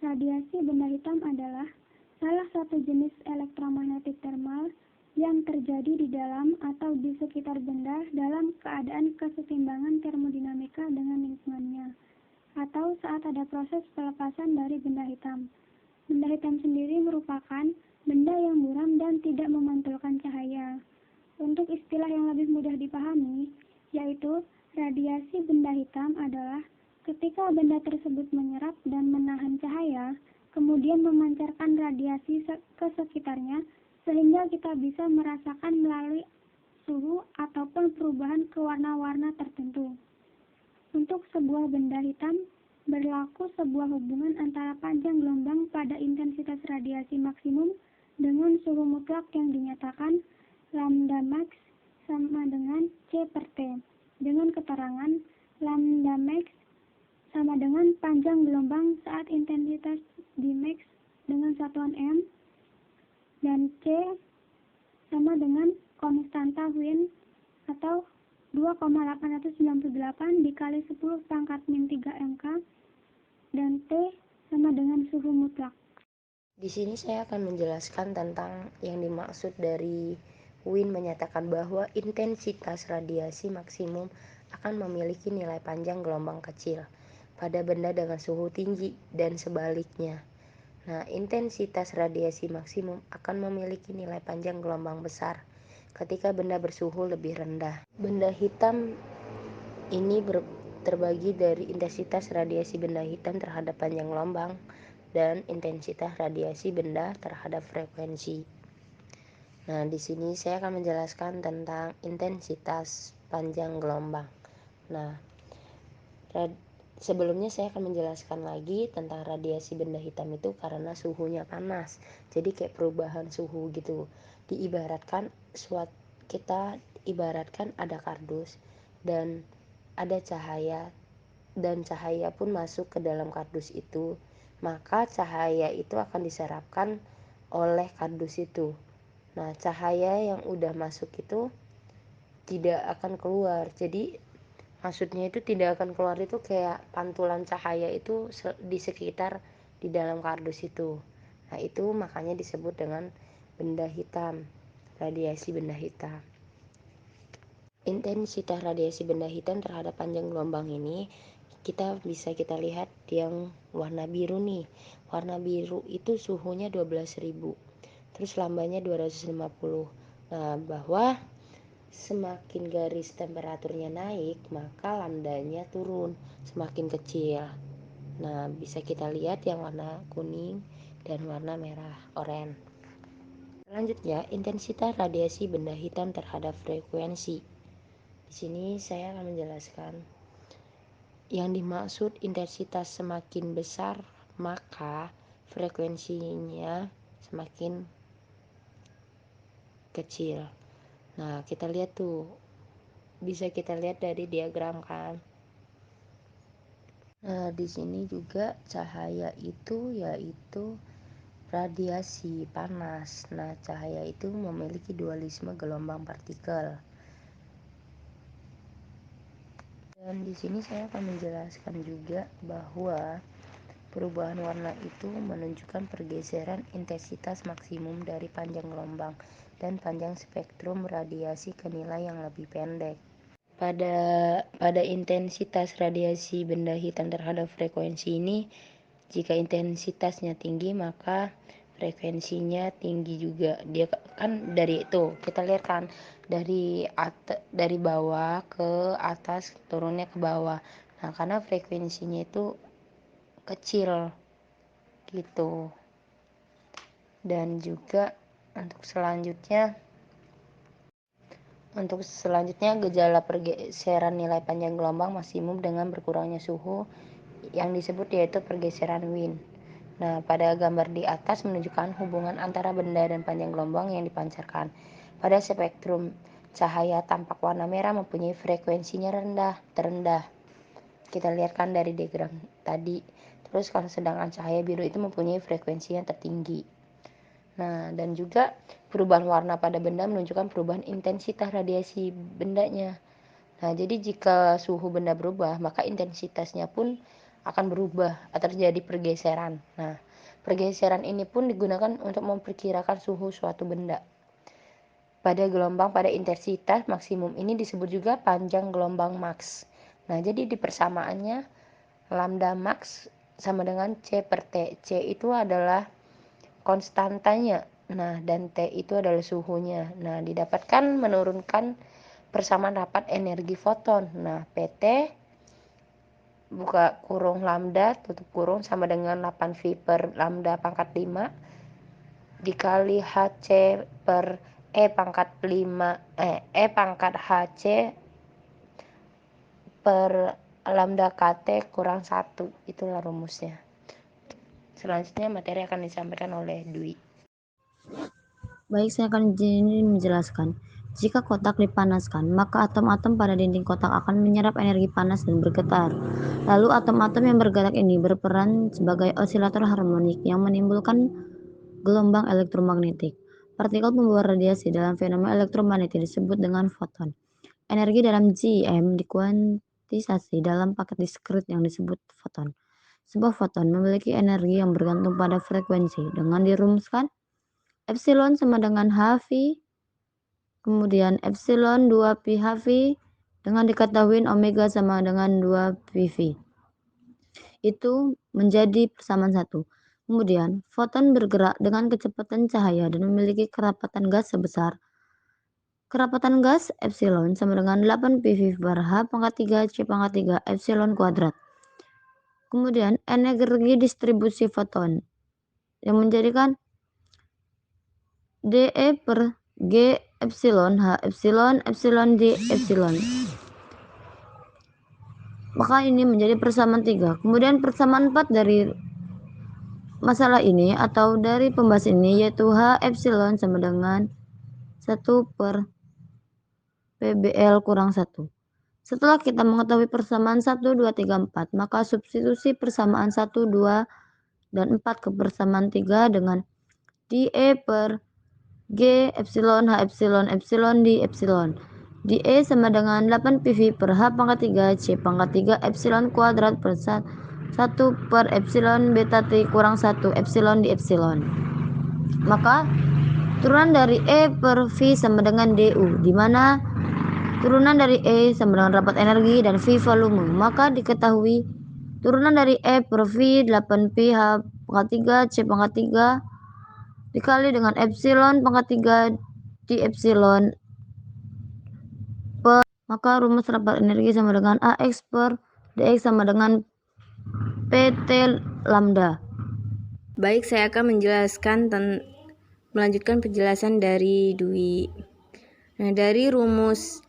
Radiasi benda hitam adalah salah satu jenis elektromagnetik termal yang terjadi di dalam atau di sekitar benda dalam keadaan kesetimbangan termodinamika dengan lingkungannya, atau saat ada proses pelepasan dari benda hitam. Benda hitam sendiri merupakan benda yang buram dan tidak memantulkan cahaya. Untuk istilah yang lebih mudah dipahami, yaitu radiasi benda hitam adalah ketika benda tersebut menyerap dan menahan cahaya, kemudian memancarkan radiasi ke sekitarnya sehingga kita bisa merasakan melalui suhu ataupun perubahan ke warna-warna tertentu. Untuk sebuah benda hitam, berlaku sebuah hubungan antara panjang gelombang pada intensitas radiasi maksimum dengan suhu mutlak yang dinyatakan lambda max sama dengan C per T, dengan keterangan lambda max sama dengan panjang gelombang saat intensitas di max dengan satuan M, dan C sama dengan konstanta Wien atau 2,898 dikali 10 pangkat min 3 MK, dan T sama dengan suhu mutlak. Di sini saya akan menjelaskan tentang yang dimaksud dari Wien menyatakan bahwa intensitas radiasi maksimum akan memiliki nilai panjang gelombang kecil pada benda dengan suhu tinggi dan sebaliknya. Nah, intensitas radiasi maksimum akan memiliki nilai panjang gelombang besar ketika benda bersuhu lebih rendah. Benda hitam ini terbagi dari intensitas radiasi benda hitam terhadap panjang gelombang dan intensitas radiasi benda terhadap frekuensi. Nah, di sini saya akan menjelaskan tentang intensitas panjang gelombang. Nah, sebelumnya saya akan menjelaskan lagi tentang radiasi benda hitam itu karena suhunya panas. Jadi kayak perubahan suhu gitu. Kita ibaratkan ada kardus dan ada cahaya, dan cahaya pun masuk ke dalam kardus itu, maka cahaya itu akan diserapkan oleh kardus itu. Nah, cahaya yang udah masuk itu tidak akan keluar. Jadi maksudnya itu tidak akan keluar itu kayak pantulan cahaya itu di sekitar di dalam kardus itu. Nah, itu makanya disebut dengan benda hitam, radiasi benda hitam. Intensitas radiasi benda hitam terhadap panjang gelombang ini bisa kita lihat yang warna biru nih. Warna biru itu suhunya 12.000. Terus lambanya 250. Nah, bahwa semakin garis temperaturnya naik, maka lambdanya turun, semakin kecil. Nah, bisa kita lihat yang warna kuning dan warna merah, oranye. Selanjutnya, intensitas radiasi benda hitam terhadap frekuensi. Di sini saya akan menjelaskan yang dimaksud intensitas semakin besar, maka frekuensinya semakin kecil. Nah, kita lihat tuh, bisa kita lihat dari diagram kan. Nah, di sini juga cahaya itu yaitu radiasi panas. Nah, cahaya itu memiliki dualisme gelombang partikel. Dan di sini saya akan menjelaskan juga bahwa perubahan warna itu menunjukkan pergeseran intensitas maksimum dari panjang gelombang dan panjang spektrum radiasi ke nilai yang lebih pendek. Pada intensitas radiasi benda hitam terhadap frekuensi ini, jika intensitasnya tinggi maka frekuensinya tinggi juga. Dia kan dari itu kita lihat kan dari bawah ke atas, turunnya ke bawah. Nah, karena frekuensinya itu kecil gitu. Dan juga untuk selanjutnya gejala pergeseran nilai panjang gelombang maksimum dengan berkurangnya suhu yang disebut yaitu pergeseran Wien. Nah, pada gambar di atas menunjukkan hubungan antara benda dan panjang gelombang yang dipancarkan. Pada spektrum cahaya tampak warna merah mempunyai frekuensinya terendah. Kita lihat kan dari diagram tadi. Terus kalau sedangkan cahaya biru itu mempunyai frekuensi yang tertinggi. Nah, dan juga perubahan warna pada benda menunjukkan perubahan intensitas radiasi bendanya. Nah, jadi jika suhu benda berubah, maka intensitasnya pun akan berubah atau terjadi pergeseran. Nah, pergeseran ini pun digunakan untuk memperkirakan suhu suatu benda. Pada gelombang pada intensitas maksimum ini disebut juga panjang gelombang max. Nah, jadi di persamaannya lambda max sama dengan C per T. C itu adalah konstantanya. Nah, dan T itu adalah suhunya. Nah, didapatkan menurunkan persamaan rapat energi foton. Nah, PT buka kurung lambda tutup kurung sama dengan 8V per lambda pangkat 5 dikali HC per E pangkat 5 E pangkat HC per lambda KT kurang 1. Itulah rumusnya. Selanjutnya materi akan disampaikan oleh Dwi. Baik, saya akan menjelaskan. Jika kotak dipanaskan, maka atom-atom pada dinding kotak akan menyerap energi panas dan bergetar. Lalu atom-atom yang bergerak ini berperan sebagai osilator harmonik yang menimbulkan gelombang elektromagnetik. Partikel pembawa radiasi dalam fenomena elektromagnetik disebut dengan foton. Energi dalam GeM dikuantisasi dalam paket diskrit yang disebut foton. Sebuah foton memiliki energi yang bergantung pada frekuensi dengan dirumuskan epsilon sama dengan HV, kemudian epsilon 2pi HV dengan diketahui omega sama dengan 2pV. Itu menjadi persamaan 1. Kemudian, foton bergerak dengan kecepatan cahaya dan memiliki kerapatan gas sebesar. Kerapatan gas epsilon sama dengan 8pV per H pangkat 3 C pangkat 3 epsilon kuadrat. Kemudian, energi distribusi foton yang menjadikan dE per G epsilon H epsilon epsilon D epsilon. Maka ini menjadi persamaan 3. Kemudian persamaan 4 dari masalah ini atau dari pembahasan ini yaitu H epsilon sama dengan 1 per PBL kurang 1. Setelah kita mengetahui persamaan 1, 2, 3, 4, maka substitusi persamaan 1, 2, dan 4 ke persamaan 3 dengan dE per G epsilon H epsilon epsilon D epsilon. dE sama dengan 8pV per H pangkat 3 C pangkat 3 epsilon kuadrat per 1 per epsilon beta T kurang 1 epsilon D epsilon. Maka turunan dari E per V sama dengan DU, di mana turunan dari E sama dengan rapat energi dan V volume. Maka diketahui turunan dari E per V 8P H pangkat 3 C pangkat 3 dikali dengan epsilon pangkat 3 di epsilon per, maka rumus rapat energi sama dengan AX per DX sama dengan PT lambda. Baik, saya akan melanjutkan penjelasan dari Dwi. Nah, dari rumus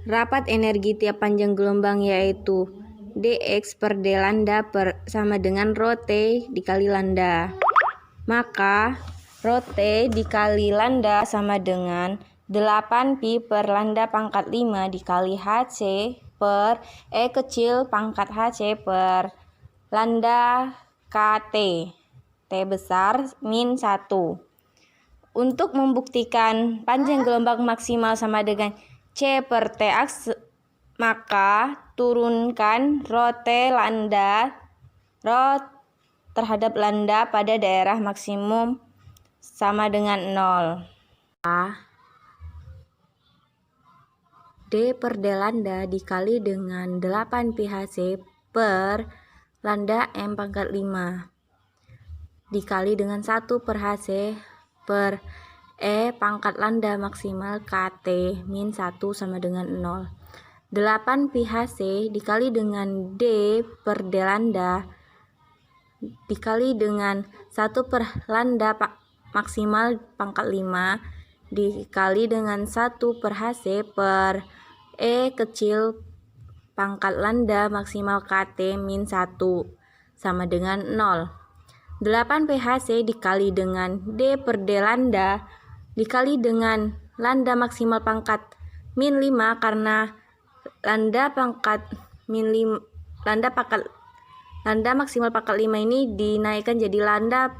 rapat energi tiap panjang gelombang yaitu dx per d lambda sama dengan rho t dikali lambda. Maka rho t dikali lambda sama dengan 8pi per lambda pangkat 5 dikali hc per e kecil pangkat hc per lambda kt. T besar min 1. Untuk membuktikan panjang gelombang maksimal sama dengan C per Tx, maka turunkan rho T lambda rho terhadap lambda pada daerah maksimum sama dengan 0. D per D lambda dikali dengan 8πHc per lambda M pangkat 5 dikali dengan 1 per HC per E pangkat lambda maksimal KT min 1 sama dengan 0. 8πHc dikali dengan D per D lambda dikali dengan 1 per lambda maksimal pangkat 5 dikali dengan 1 per HC per E kecil pangkat lambda maksimal KT min 1 sama dengan 0. 8πHc dikali dengan D per D lambda dikali dengan lambda maksimal pangkat min 5 karena lambda maksimal pangkat 5 ini dinaikkan jadi lambda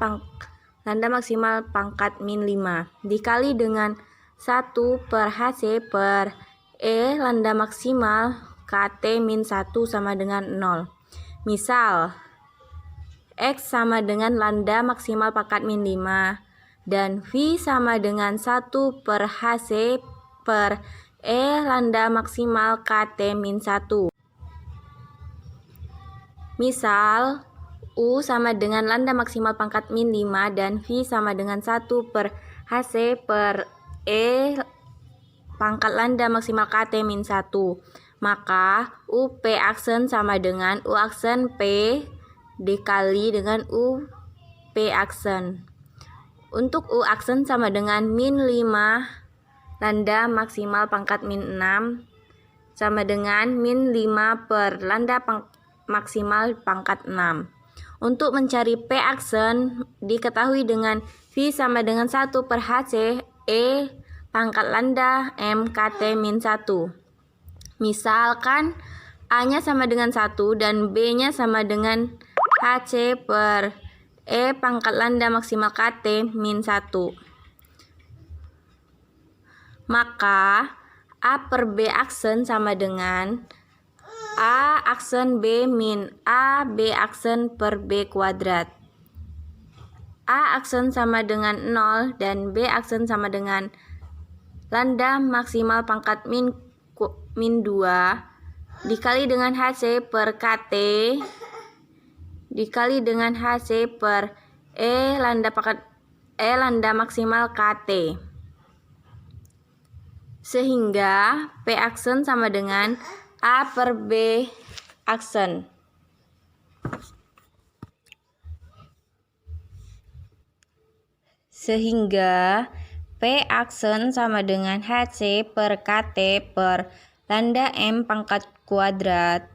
maksimal pangkat min 5 dikali dengan 1 per HC per E lambda maksimal KT min 1 sama dengan 0. Misal, X sama dengan lambda maksimal pangkat min 5 dan V sama dengan 1 per HC per E lambda maksimal KT min 1. Misal, U sama dengan lambda maksimal pangkat min 5 dan V sama dengan 1 per HC per E pangkat lambda maksimal KT min 1. Maka UP aksen sama dengan U aksen P dikali dengan UP aksen. Untuk U aksen sama dengan min 5 lambda maksimal pangkat min 6 sama dengan min 5 per lambda maksimal pangkat 6. Untuk mencari P aksen diketahui dengan V sama dengan 1 per HC E pangkat lambda M KT min 1. Misalkan A-nya sama dengan 1 dan B-nya sama dengan HC per E pangkat lambda maksimal KT min 1. Maka A per B aksen sama dengan A aksen B min A B aksen per B kuadrat. A aksen sama dengan 0 dan B aksen sama dengan lambda maksimal pangkat min 2 dikali dengan HC per KT dikali dengan HC per E lambda maksimal KT. Sehingga P aksen sama dengan A per B aksen. Sehingga P aksen sama dengan HC per KT per lambda M pangkat kuadrat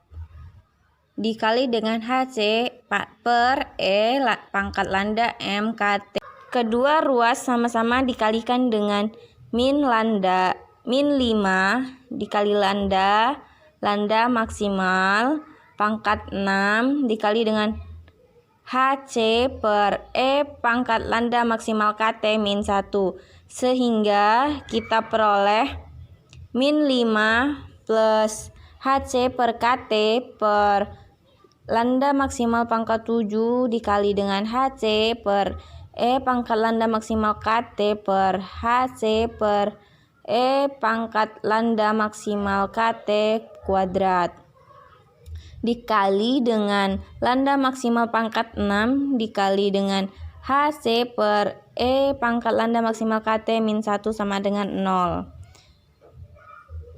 dikali dengan HC per E pangkat lambda M KT. Kedua ruas sama-sama dikalikan dengan min 5 dikali lambda maksimal pangkat 6 dikali dengan HC per E pangkat lambda maksimal KT min 1. Sehingga kita peroleh min 5 plus HC per KT per lambda maksimal pangkat 7 dikali dengan HC per E pangkat lambda maksimal KT per HC per E pangkat lambda maksimal KT kuadrat dikali dengan lambda maksimal pangkat 6 dikali dengan HC per E pangkat lambda maksimal KT min 1 sama dengan 0.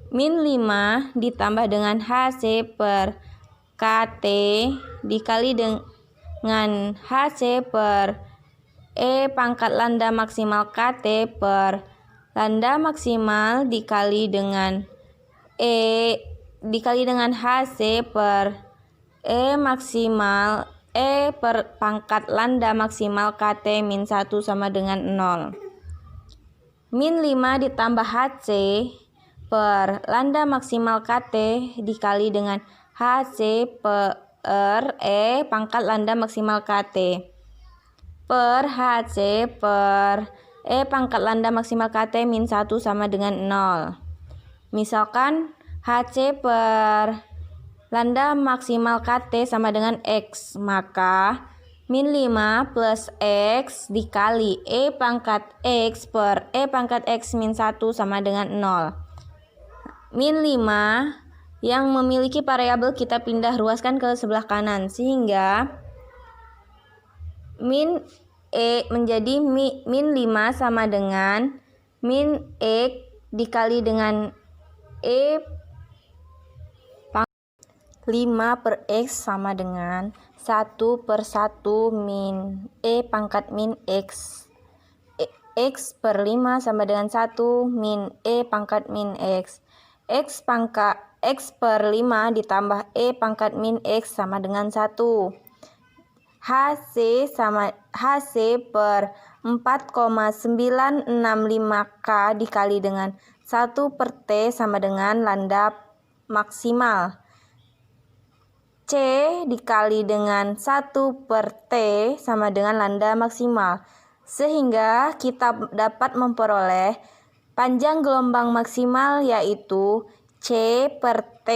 Min 5 ditambah dengan HC per KT dikali dengan HC per E pangkat lambda maksimal KT per lambda maksimal dikali dengan HC per E maksimal E per pangkat lambda maksimal KT min 1 sama dengan 0. Min 5 ditambah HC per lambda maksimal KT dikali dengan HC per E pangkat lambda maksimal KT per HC per E pangkat lambda maksimal KT min 1 sama dengan 0. Misalkan HC per lambda maksimal KT sama dengan X, maka min 5 plus X dikali E pangkat X per E pangkat X min 1 sama dengan 0. Min 5 yang memiliki variabel kita pindah ruaskan ke sebelah kanan, sehingga min E menjadi min 5 sama dengan min X dikali dengan E 5 per X sama dengan 1 per 1 min E pangkat min X. X per 5 sama dengan 1 min E pangkat min X. X per 5 ditambah E pangkat min X sama dengan 1. HC per 4,965K dikali dengan 1 per T sama dengan lambda maksimal. C dikali dengan 1 per T sama dengan lambda maksimal. Sehingga kita dapat memperoleh panjang gelombang maksimal yaitu C per T.